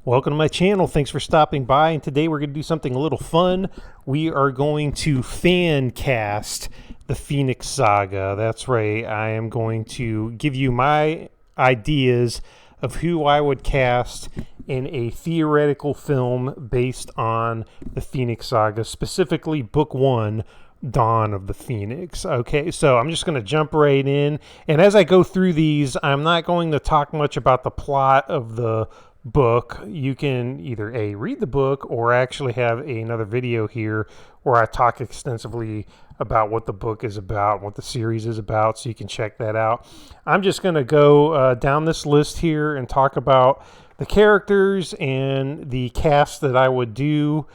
Welcome to my channel. Thanks for stopping by. And today we're going to do something a little fun. We are going to fan cast the Phoenix Saga. That's right. I am going to give you my ideas of who I would cast in a theoretical film based on the Phoenix Saga, specifically Book 1, Dawn of the Phoenix. Okay, so I'm just going to jump right in. And as I go through these, I'm not going to talk much about the plot of the book. You can either read the book or actually have another video here where I talk extensively about what the book is about, what the series is about, so you can check that out. I'm just going to go down this list here and talk about the characters and the cast that I would do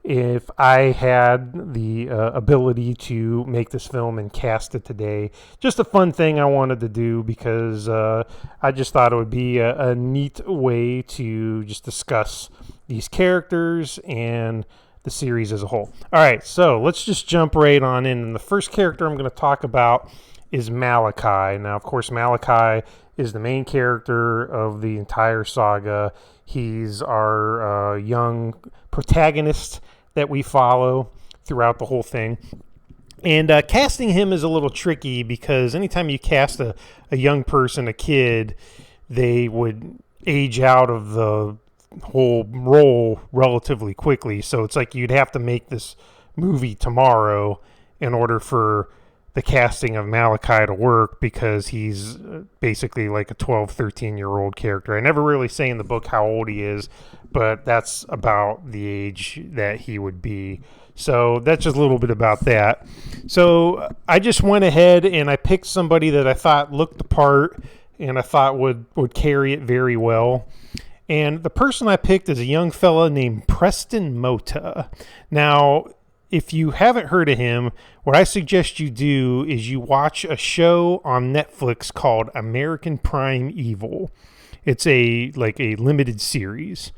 if I had the ability to make this film and cast it today. Just a fun thing I wanted to do because I just thought it would be a neat way to just discuss these characters and the series as a whole. All right, so let's just jump right on in. And the first character I'm going to talk about is Malachi. Now, of course, Malachi is the main character of the entire saga. He's our young protagonist that we follow throughout the whole thing. And casting him is a little tricky because anytime you cast a young person, a kid, they would age out of the whole role relatively quickly. So it's like you'd have to make this movie tomorrow in order for the casting of Malachi to work, because he's basically like a 12, 13-year-old character. I never really say in the book how old he is, but that's about the age that he would be. So that's just a little bit about that. So I just went ahead and I picked somebody that I thought looked the part and I thought would carry it very well. And the person I picked is a young fella named Preston Mota. Now, if you haven't heard of him, what I suggest you do is you watch a show on Netflix called American Prime Evil. It's a limited series,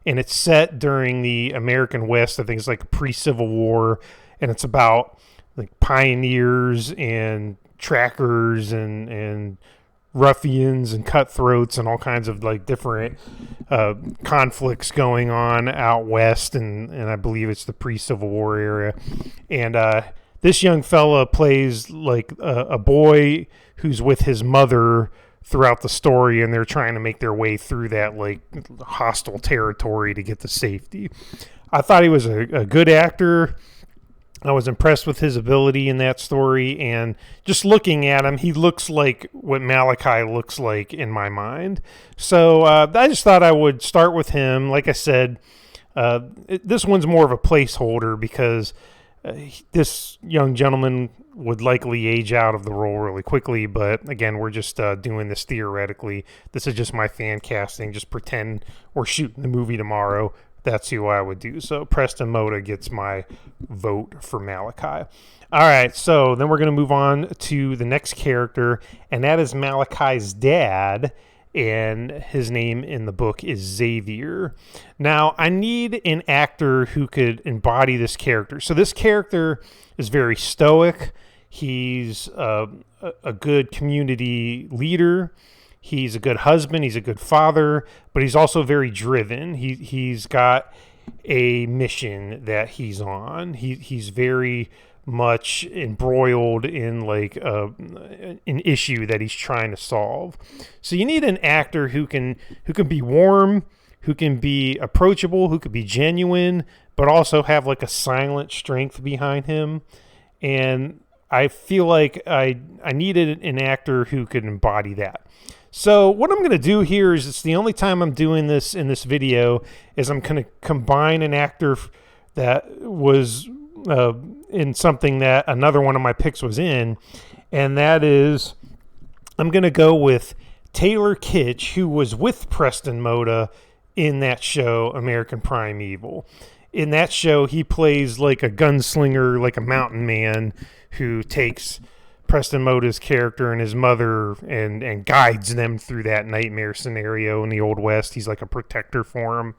and it's set during the American West. I think it's like pre-Civil War, and it's about like pioneers and trackers and ruffians and cutthroats and all kinds of like different conflicts going on out west, and I believe it's the pre-Civil War era. And this young fella plays like a boy who's with his mother throughout the story, and they're trying to make their way through that like hostile territory to get to safety. I thought he was a good actor. I was impressed with his ability in that story, and just looking at him, he looks like what Malachi looks like in my mind. So I just thought I would start with him. Like I said, this one's more of a placeholder because this young gentleman would likely age out of the role really quickly. But again, we're just doing this theoretically. This is just my fan casting. Just pretend we're shooting the movie tomorrow. That's who I would do. So Preston Mota gets my vote for Malachi. All right, so then we're going to move on to the next character, and that is Malachi's dad, and his name in the book is Xavier. Now, I need an actor who could embody this character. So this character is very stoic. He's a good community leader. He's a good husband. He's a good father, but he's also very driven. He's got a mission that he's on. He's very much embroiled in like an issue that he's trying to solve. So you need an actor who can be warm, who can be approachable, who could be genuine, but also have like a silent strength behind him. And I feel like I needed an actor who could embody that. So what I'm going to do here is, it's the only time I'm doing this in this video, is I'm going to combine an actor that was in something that another one of my picks was in, and that is, I'm going to go with Taylor Kitsch, who was with Preston Mota in that show, American Prime Evil. In that show, he plays like a gunslinger, like a mountain man who takes Preston Mota's character and his mother and guides them through that nightmare scenario in the Old West. He's like a protector for him,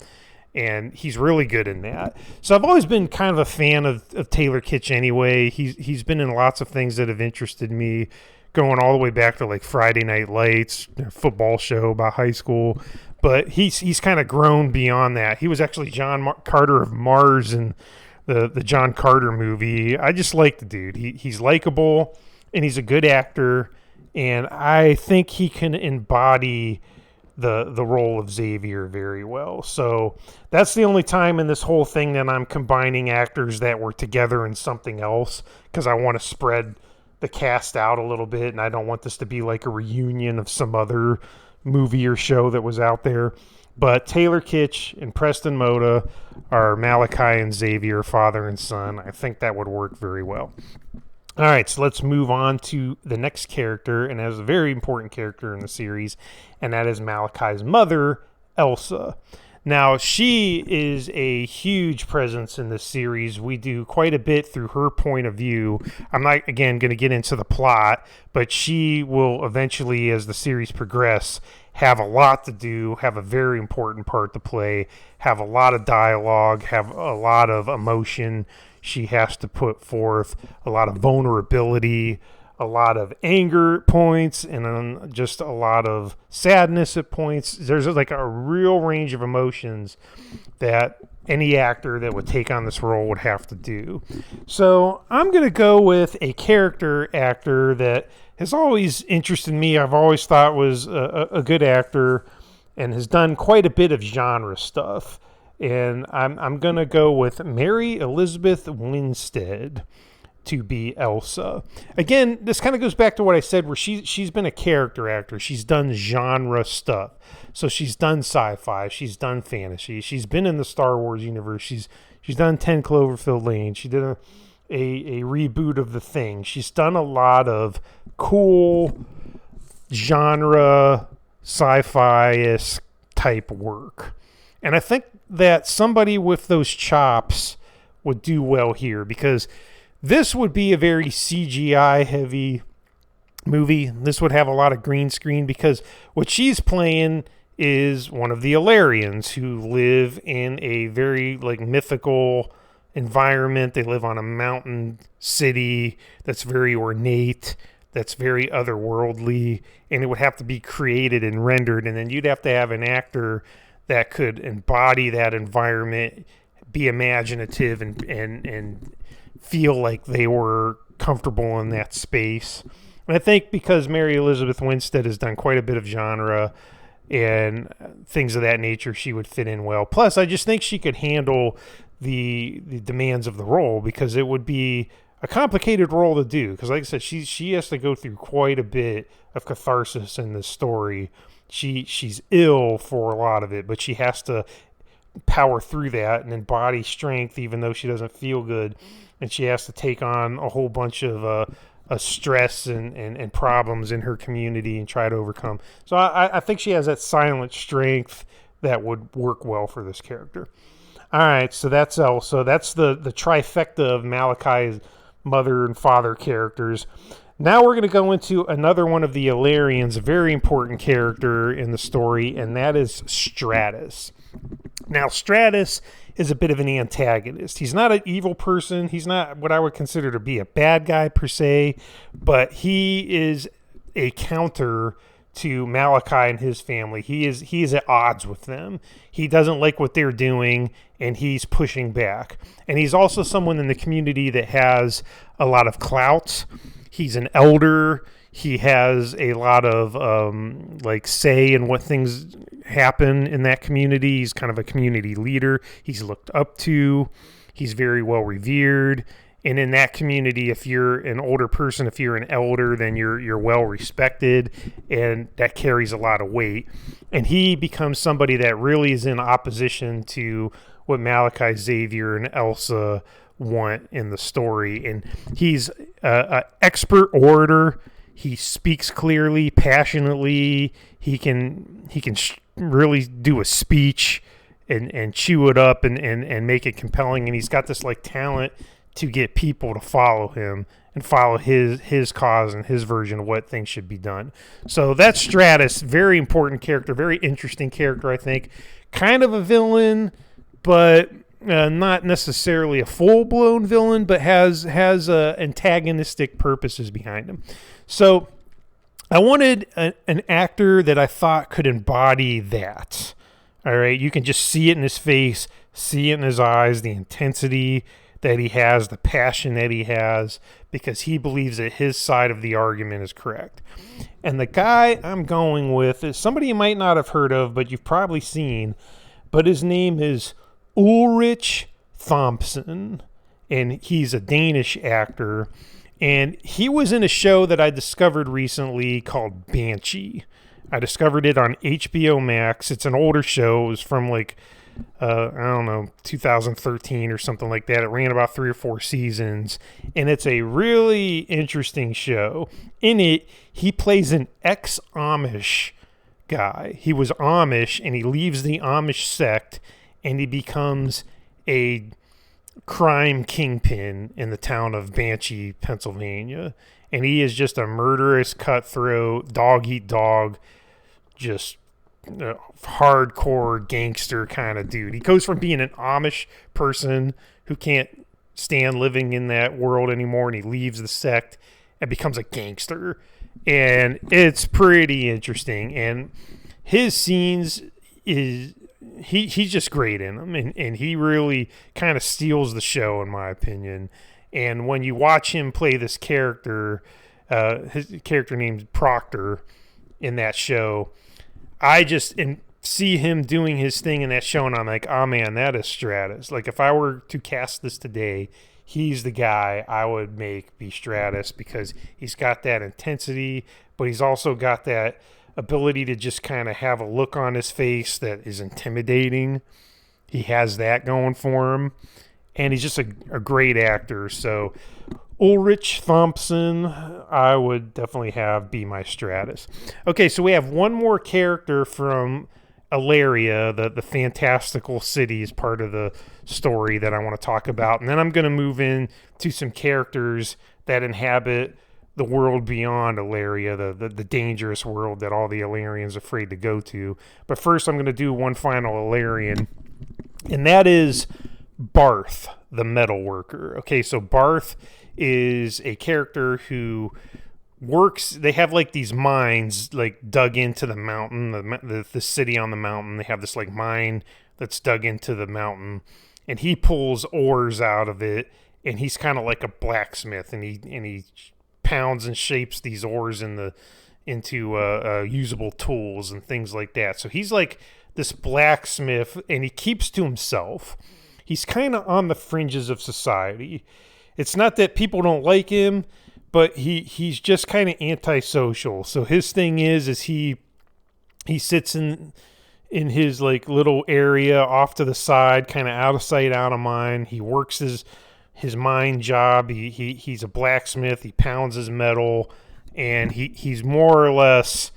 and he's really good in that. So I've always been kind of a fan of Taylor Kitsch anyway. He's been in lots of things that have interested me, going all the way back to like Friday Night Lights, a football show about high school. but he's kind of grown beyond that. He was actually John Carter of Mars in the John Carter movie. I just like the dude. He's likable, and he's a good actor, and I think he can embody the role of Xavier very well. So that's the only time in this whole thing that I'm combining actors that were together in something else, because I want to spread the cast out a little bit, and I don't want this to be like a reunion of some other movie or show that was out there. But Taylor Kitsch and Preston Moda are Malachi and Xavier, father and son. I think that would work very well. All right, so let's move on to the next character, and as a very important character in the series, and that is Malachi's mother, Elsa. Now, she is a huge presence in this series. We do quite a bit through her point of view. I'm not, again, going to get into the plot, but she will eventually, as the series progresses, have a lot to do, have a very important part to play, have a lot of dialogue, have a lot of emotion she has to put forth, a lot of vulnerability, a lot of anger at points, and then just a lot of sadness at points. There's like a real range of emotions that any actor that would take on this role would have to do. So I'm going to go with a character actor that has always interested me. I've always thought was a good actor and has done quite a bit of genre stuff. And I'm going to go with Mary Elizabeth Winstead to be Elsa. Again, this kind of goes back to what I said, where she's been a character actor. She's done genre stuff. So she's done sci-fi. She's done fantasy. She's been in the Star Wars universe. She's done 10 Cloverfield Lane. She did a reboot of The Thing. She's done a lot of cool genre sci-fi-esque type work. And I think that somebody with those chops would do well here, because this would be a very CGI heavy movie. This would have a lot of green screen, because what she's playing is one of the Illyrians who live in a very like mythical environment. They live on a mountain city that's very ornate, that's very otherworldly, and it would have to be created and rendered, and then you'd have to have an actor that could embody that environment, be imaginative, and feel like they were comfortable in that space. And I think because Mary Elizabeth Winstead has done quite a bit of genre and things of that nature, she would fit in well. Plus, I just think she could handle the demands of the role, because it would be a complicated role to do. Because like I said, she has to go through quite a bit of catharsis in this story. She's ill for a lot of it, but she has to power through that and embody strength even though she doesn't feel good. And she has to take on a whole bunch of stress and problems in her community and try to overcome. So I think she has that silent strength that would work well for this character. All right, so that's Elsa. That's the trifecta of Malachi's mother and father characters. Now we're going to go into another one of the Illyrians, a very important character in the story, and that is Stratus. Now, Stratus is a bit of an antagonist. He's not an evil person. He's not what I would consider to be a bad guy per se, but he is a counter to Malachi and his family. He is at odds with them. He doesn't like what they're doing, and he's pushing back. And he's also someone in the community that has a lot of clout. He's an elder. He has a lot of say in what things happen in that community. He's kind of a community leader. He's looked up to. He's very well revered. And in that community, if you're an older person, if you're an elder, then you're well respected, and that carries a lot of weight. And he becomes somebody that really is in opposition to what Malachi, Xavier, and Elsa want in the story. And he's an expert orator. He speaks clearly, passionately. He can really do a speech and chew it up and make it compelling. And he's got this like talent to get people to follow him and follow his cause and his version of what things should be done. So that's Stratus, very important character, very interesting character, I think. Kind of a villain, but not necessarily a full-blown villain, but has antagonistic purposes behind him. So I wanted an actor that I thought could embody that. All right, you can just see it in his face, see it in his eyes, the intensity that he has, the passion that he has, because he believes that his side of the argument is correct. And the guy I'm going with is somebody you might not have heard of, but you've probably seen. But his name is Ulrich Thompson, and he's a Danish actor. And he was in a show that I discovered recently called Banshee. I discovered it on HBO Max. It's an older show. It was from like, I don't know, 2013 or something like that. It ran about 3 or 4 seasons. And it's a really interesting show. In it, he plays an ex-Amish guy. He was Amish, and he leaves the Amish sect, and he becomes a crime kingpin in the town of Banshee, Pennsylvania. And he is just a murderous, cutthroat, dog-eat-dog, just hardcore gangster kind of dude. He goes from being an Amish person who can't stand living in that world anymore, and he leaves the sect and becomes a gangster. And it's pretty interesting. And his scenes is... He's just great in them, and he really kind of steals the show, in my opinion. And when you watch him play this character, his character named Proctor in that show, I just see him doing his thing in that show, and I'm like, oh man, that is Stratus. Like, if I were to cast this today, he's the guy I would make be Stratus, because he's got that intensity, but he's also got that ability to just kind of have a look on his face that is intimidating. He has that going for him, and he's just a great actor. So Ulrich Thompson, I would definitely have be my Stratus. Okay, so we have one more character from Ilaria, the fantastical city, is part of the story that I want to talk about, and then I'm going to move in to some characters that inhabit the world beyond Ilaria, the dangerous world that all the Ilarians are afraid to go to. But first, I'm going to do one final Ilarian, and that is Barth, the metal worker. Okay, so Barth is a character who works. They have like these mines like dug into the mountain, the city on the mountain. They have this like mine that's dug into the mountain, and he pulls ores out of it, and he's kind of like a blacksmith, and he pounds and shapes these ores into usable tools and things like that. So he's like this blacksmith, and he keeps to himself. He's kind of on the fringes of society. It's not that people don't like him, but he's just kind of antisocial. So his thing is he sits in his like little area off to the side, kind of out of sight, out of mind. He works his mine job. He's a blacksmith. He pounds his metal, and he's more or less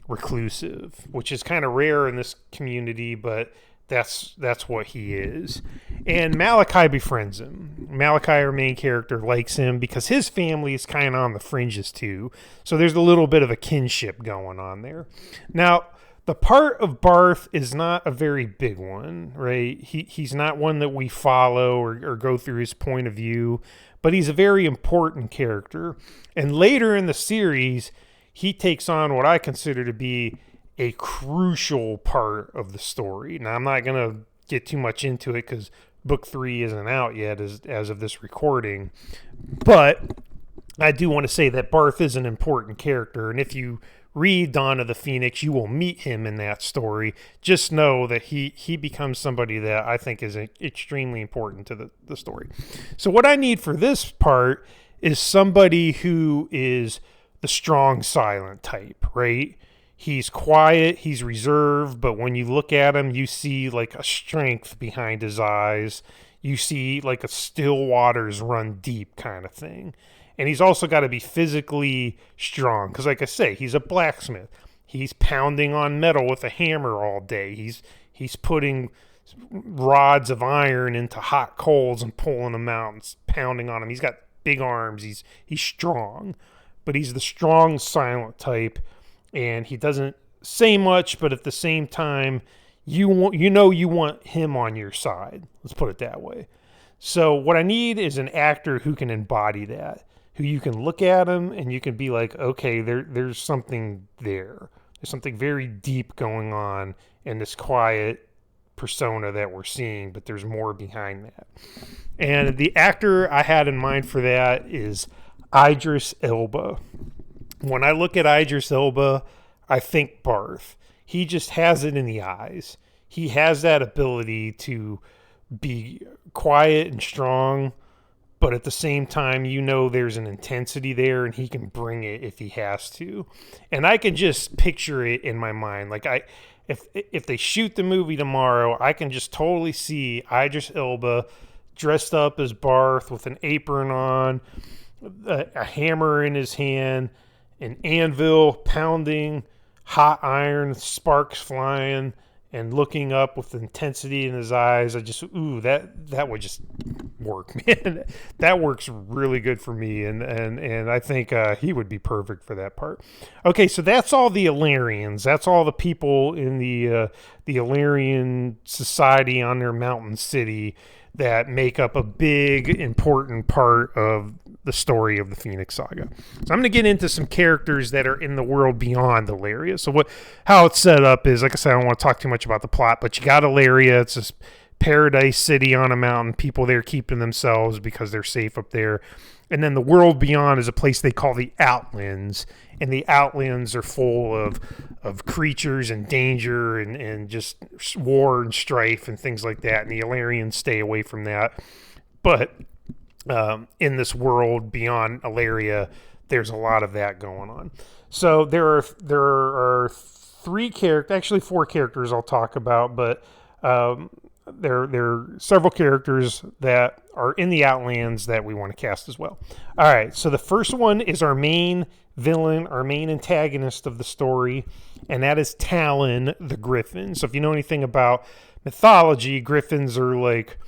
reclusive, which is kind of rare in this community, but that's what he is. And Malachi befriends him. Malachi, our main character, likes him because his family is kind of on the fringes too. So there's a little bit of a kinship going on there. Now, the part of Barth is not a very big one, right? He's not one that we follow or go through his point of view, but he's a very important character. And later in the series, he takes on what I consider to be a crucial part of the story. Now, I'm not going to get too much into it because book 3 isn't out yet as of this recording, but I do want to say that Barth is an important character, and if you read Dawn of the Phoenix, you will meet him in that story. Just know that he becomes somebody that I think is extremely important to the story. So what I need for this part is somebody who is the strong, silent type, right? He's quiet, he's reserved, but when you look at him, you see like a strength behind his eyes. You see like a still waters run deep kind of thing. And he's also got to be physically strong because, like I say, he's a blacksmith. He's pounding on metal with a hammer all day. He's putting rods of iron into hot coals and pulling them out and pounding on them. He's got big arms. He's strong, but he's the strong, silent type, and he doesn't say much. But at the same time, you want him on your side. Let's put it that way. So what I need is an actor who can embody that, who you can look at them and you can be like, okay, there's something there. There's something very deep going on in this quiet persona that we're seeing, but there's more behind that. And the actor I had in mind for that is Idris Elba. When I look at Idris Elba, I think Barth. He just has it in the eyes. He has that ability to be quiet and strong, but at the same time, you know there's an intensity there, and he can bring it if he has to. And I can just picture it in my mind. Like if they shoot the movie tomorrow, I can just totally see Idris Elba dressed up as Barth with an apron on, a hammer in his hand, an anvil pounding, hot iron, sparks flying, and looking up with intensity in his eyes. I just, that would just work, man. That works really good for me, and I think he would be perfect for that part. Okay, so that's all the Illyrians. That's all the people in the Illyrian society on their mountain city that make up a big, important part of the story of the Phoenix Saga. So I'm going to get into some characters that are in the world beyond Illyria. So how it's set up is, like I said, I don't want to talk too much about the plot, but you got Illyria. It's this paradise city on a mountain. People there keeping themselves because they're safe up there. And then the world beyond is a place they call the Outlands. And the Outlands are full of creatures and danger and just war and strife and things like that. And the Illyrians stay away from that. But in this world beyond Illyria, there's a lot of that going on. So there are four characters I'll talk about, but there are several characters that are in the Outlands that we want to cast as well. All right, so the first one is our main villain, our main antagonist of the story, and that is Talon the Griffin. So if you know anything about mythology, griffins are like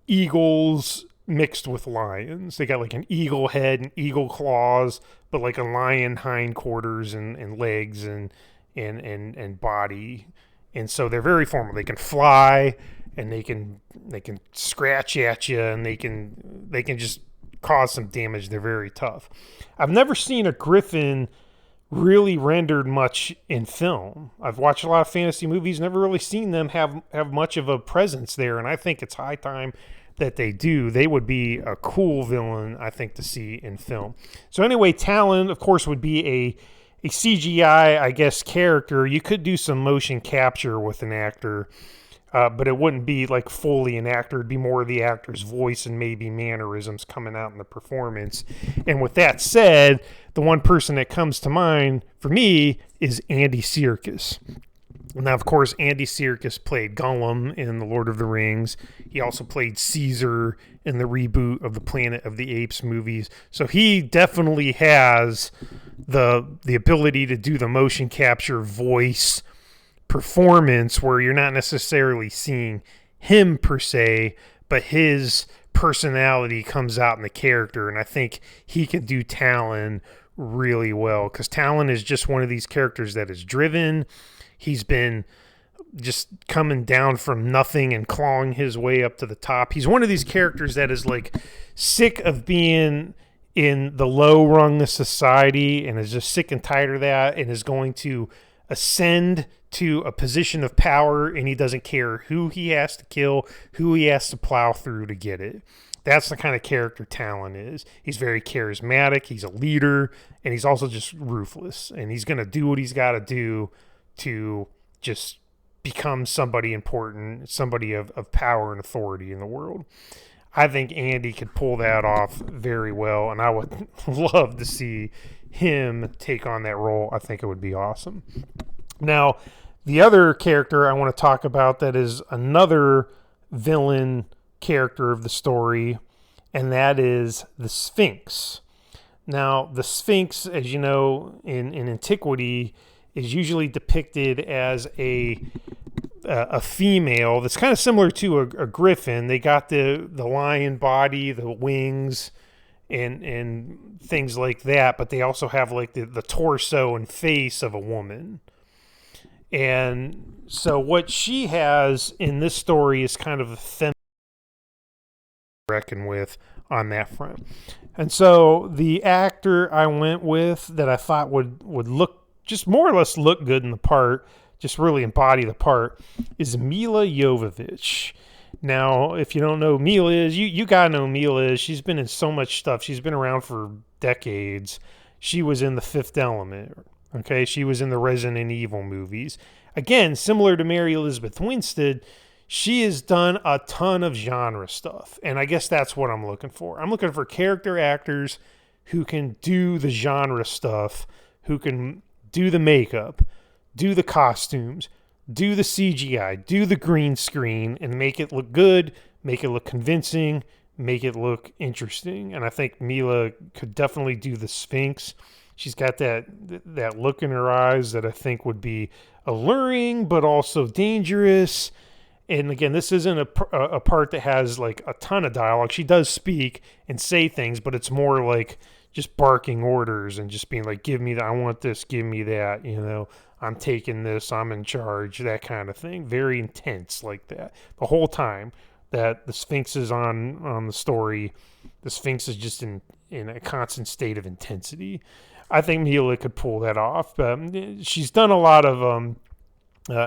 eagles mixed with lions. They got like an eagle head and eagle claws, but like a lion hindquarters and legs and body. And so they're very formal. They can fly and they can scratch at you, and they can just cause some damage. They're very tough. I've never seen a griffin really rendered much in film. I've watched a lot of fantasy movies, never really seen them have much of a presence there, and I think it's high time that they do. They would be a cool villain, I think, to see in film. So anyway, Talon, of course, would be a CGI, I guess, character. You could do some motion capture with an actor, but it wouldn't be like fully an actor. It'd be more of the actor's voice and maybe mannerisms coming out in the performance. And with that said, the one person that comes to mind for me is Andy Serkis. Now, of course, Andy Serkis played Gollum in The Lord of the Rings. He also played Caesar in the reboot of the Planet of the Apes movies. So he definitely has the ability to do the motion capture voice performance where you're not necessarily seeing him per se, but his personality comes out in the character. And I think he can do Talon really well, because Talon is just one of these characters that is driven. He's been just coming down from nothing and clawing his way up to the top. He's one of these characters that is like sick of being in the low rung of society and is just sick and tired of that, and is going to ascend to a position of power, and he doesn't care who he has to kill, who he has to plow through to get it. That's the kind of character Talon is. He's very charismatic, he's a leader, and he's also just ruthless, and he's going to do what he's got to do to just become somebody important, somebody of power and authority in the world. I think Andy could pull that off very well, and I would love to see him take on that role. I think it would be awesome. Now, the other character I want to talk about that is another villain character of the story, and that is the Sphinx. Now, the Sphinx, as you know, in antiquity, is usually depicted as a female that's kind of similar to a griffin. They got the lion body, the wings, and things like that, but they also have like the torso and face of a woman. And so what she has in this story is kind of a feminine reckon with on that front. And so the actor I went with that I thought would look just more or less look good in the part, just really embody the part, is Mila Jovovich. Now, if you don't know who Mila is, you gotta know who Mila is. She's been in so much stuff. She's been around for decades. She was in The Fifth Element. Okay, she was in the Resident Evil movies. Again, similar to Mary Elizabeth Winstead, she has done a ton of genre stuff. And I guess that's what I'm looking for. I'm looking for character actors who can do the genre stuff, who can do the makeup, do the costumes, do the CGI, do the green screen, and make it look good, make it look convincing, make it look interesting. And I think Mila could definitely do the Sphinx. She's got that look in her eyes that I think would be alluring, but also dangerous. And again, this isn't a part that has like a ton of dialogue. She does speak and say things, but it's more like just barking orders and just being like, give me that, I want this, give me that, you know, I'm taking this, I'm in charge, that kind of thing. Very intense like that. The whole time that the Sphinx is on the story, the Sphinx is just in a constant state of intensity. I think Mila could pull that off. She's done a lot of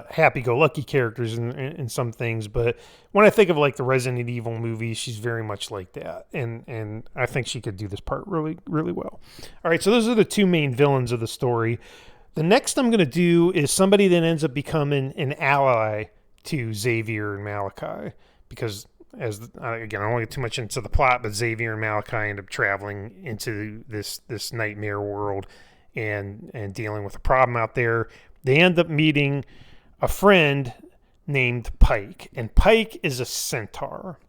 happy-go-lucky characters in some things, but when I think of like the Resident Evil movies, she's very much like that, and I think she could do this part really, really well. All right, so those are the two main villains of the story. The next I'm going to do is somebody that ends up becoming an ally to Xavier and Malachi, because again, I don't want to get too much into the plot, but Xavier and Malachi end up traveling into this nightmare world and dealing with a problem out there. They end up meeting a friend named Pike, and Pike is a centaur.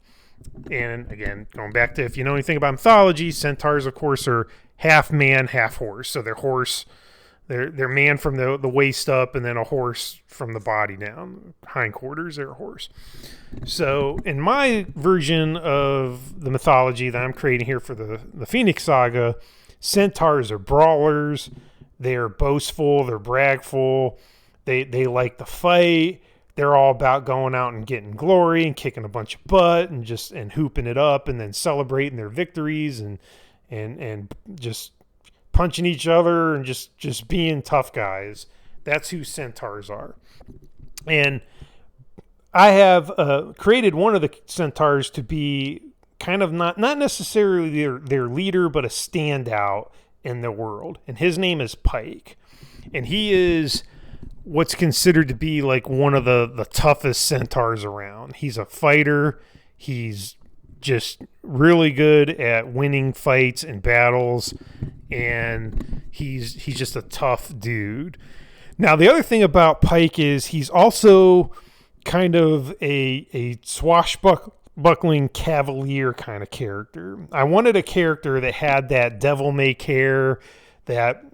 And again, going back to, if you know anything about mythology, centaurs, of course, are half man, half horse. So they're horse, they're man from the waist up, and then a horse from the body down. Hindquarters, they're a horse. So in my version of the mythology that I'm creating here for the Phoenix Saga, centaurs are brawlers. They're boastful. They're bragful. They like to fight. They're all about going out and getting glory and kicking a bunch of butt and hooping it up and then celebrating their victories and just punching each other and just being tough guys. That's who centaurs are. And I have created one of the centaurs to be kind of not necessarily their leader, but a standout in the world. And his name is Pike. And he is what's considered to be like one of the toughest centaurs around. He's a fighter. He's just really good at winning fights and battles. And he's just a tough dude. Now, the other thing about Pike is he's also kind of a swashbuckling cavalier kind of character. I wanted a character that had that devil-may-care, that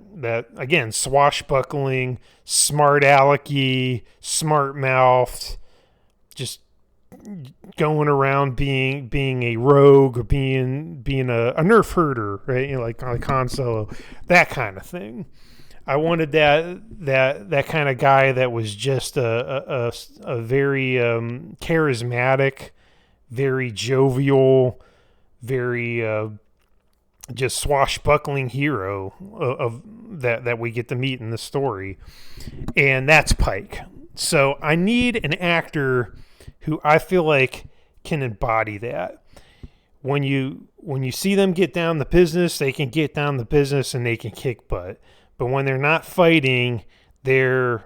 again, swashbuckling, smart alecky, smart mouthed, just going around being a rogue or being a nerf herder, right? You know, like Han Solo, that kind of thing. I wanted that kind of guy that was just a very charismatic, very jovial, very just swashbuckling hero of that we get to meet in the story, and that's Pike. So I need an actor who I feel like can embody that. When you see them get down the business, they can get down the business and they can kick butt. But when they're not fighting, they're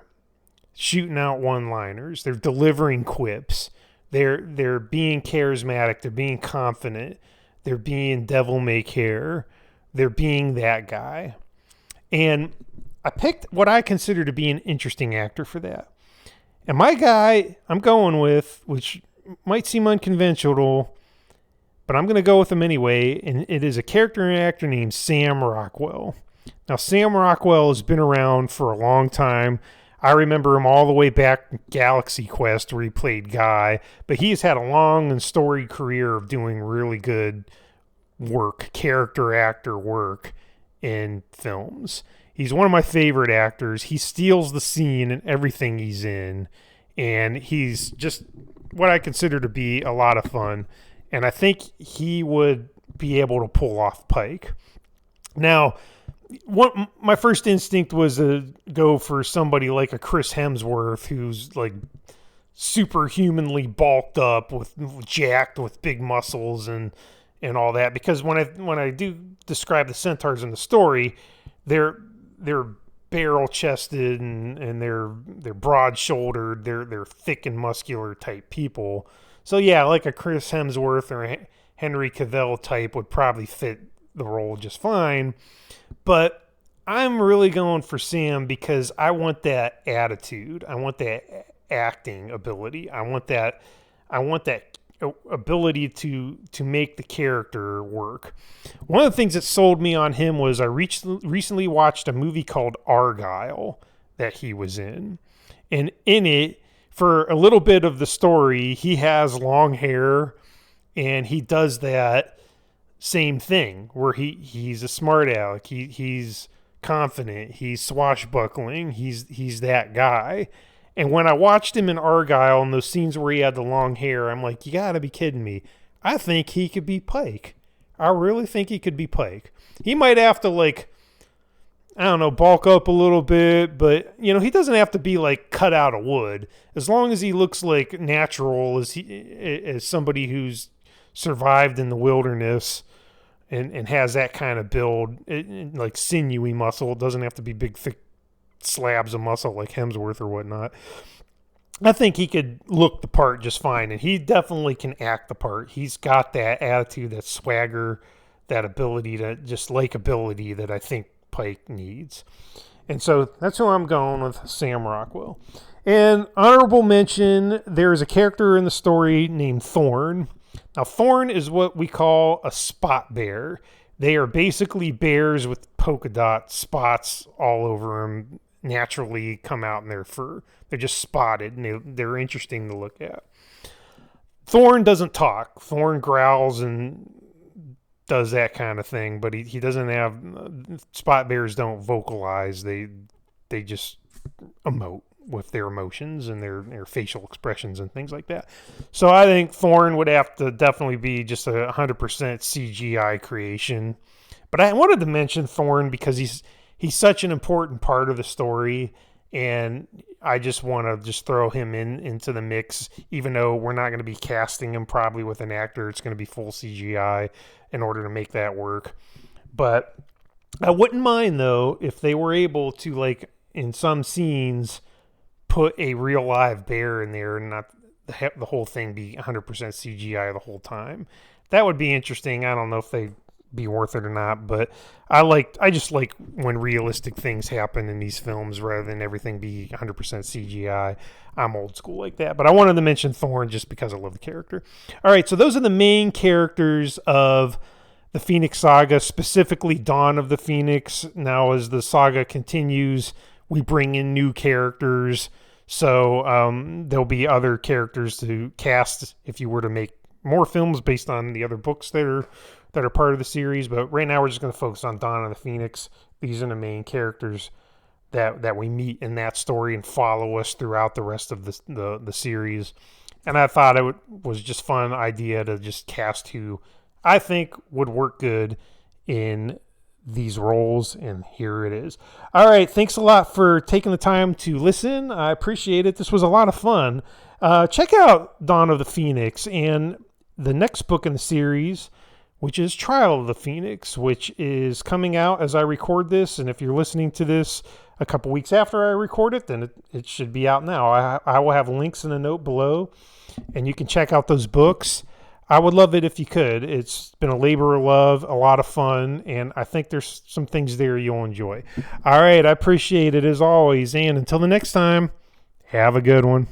shooting out one-liners. They're delivering quips. They're being charismatic. They're being confident. They're being devil-may-care. They're being that guy. And I picked what I consider to be an interesting actor for that. And my guy I'm going with, which might seem unconventional, but I'm going to go with him anyway, and it is a character and actor named Sam Rockwell. Now, Sam Rockwell has been around for a long time. I remember him all the way back in Galaxy Quest where he played Guy, but he's had a long and storied career of doing really good work, character actor work in films. He's one of my favorite actors. He steals the scene in everything he's in, and he's just what I consider to be a lot of fun and I think he would be able to pull off Pike. Now, my first instinct was to go for somebody like a Chris Hemsworth, who's like superhumanly bulked up, with jacked, with big muscles and all that. Because when I do describe the centaurs in the story, they're barrel chested and they're broad shouldered. They're thick and muscular type people. So yeah, like a Chris Hemsworth or a Henry Cavill type would probably fit the role just fine. But I'm really going for Sam because I want that attitude. I want that acting ability. I want that ability to make the character work. One of the things that sold me on him was I recently watched a movie called Argyle that he was in. And in it, for a little bit of the story, he has long hair and he does that same thing where he's a smart aleck. He's confident. He's swashbuckling. He's that guy. And when I watched him in Argyle and those scenes where he had the long hair, I'm like, you gotta be kidding me. I think he could be Pike. I really think he could be Pike. He might have to, like, I don't know, bulk up a little bit, but, you know, he doesn't have to be, like, cut out of wood. As long as he looks, like, natural as somebody who's survived in the wilderness and has that kind of build, like sinewy muscle. It doesn't have to be big, thick slabs of muscle like Hemsworth or whatnot. I think he could look the part just fine, and he definitely can act the part. He's got that attitude, that swagger, that ability, just likability that I think Pike needs. And so that's who I'm going with, Sam Rockwell. And honorable mention, there's a character in the story named Thorn. Now, Thorn is what we call a spot bear. They are basically bears with polka dot spots all over them, naturally come out in their fur. They're just spotted, and they're interesting to look at. Thorn doesn't talk. Thorn growls and does that kind of thing, but he doesn't have... Spot bears don't vocalize. They just emote with their emotions and their facial expressions and things like that. So I think Thorn would have to definitely be just 100% CGI creation. But I wanted to mention Thorn because he's such an important part of the story, and I just want to just throw him into the mix, even though we're not going to be casting him probably with an actor. It's going to be full CGI in order to make that work. But I wouldn't mind, though, if they were able to, like, in some scenes, put a real live bear in there and not the whole thing be 100% CGI the whole time. That would be interesting. I don't know if they'd be worth it or not, but I just like when realistic things happen in these films rather than everything be 100% CGI. I'm old school like that, but I wanted to mention Thorn just because I love the character. All right, so those are the main characters of the Phoenix Saga, specifically Dawn of the Phoenix. Now, as the saga continues, we bring in new characters, so there'll be other characters to cast if you were to make more films based on the other books that are part of the series. But right now we're just going to focus on Dawn of the Phoenix. These are the main characters that we meet in that story and follow us throughout the rest of the series. And I thought it was just fun idea to just cast who I think would work good in these roles, and here it is. All right, thanks a lot for taking the time to listen. I appreciate it. This was a lot of fun. Check out Dawn of the Phoenix and the next book in the series, which is Trial of the Phoenix, which is coming out as I record this. And if you're listening to this a couple weeks after I record it, then it should be out now. I will have links in the note below, and you can check out those books. I would love it if you could. It's been a labor of love, a lot of fun, and I think there's some things there you'll enjoy. All right, I appreciate it as always, and until the next time, have a good one.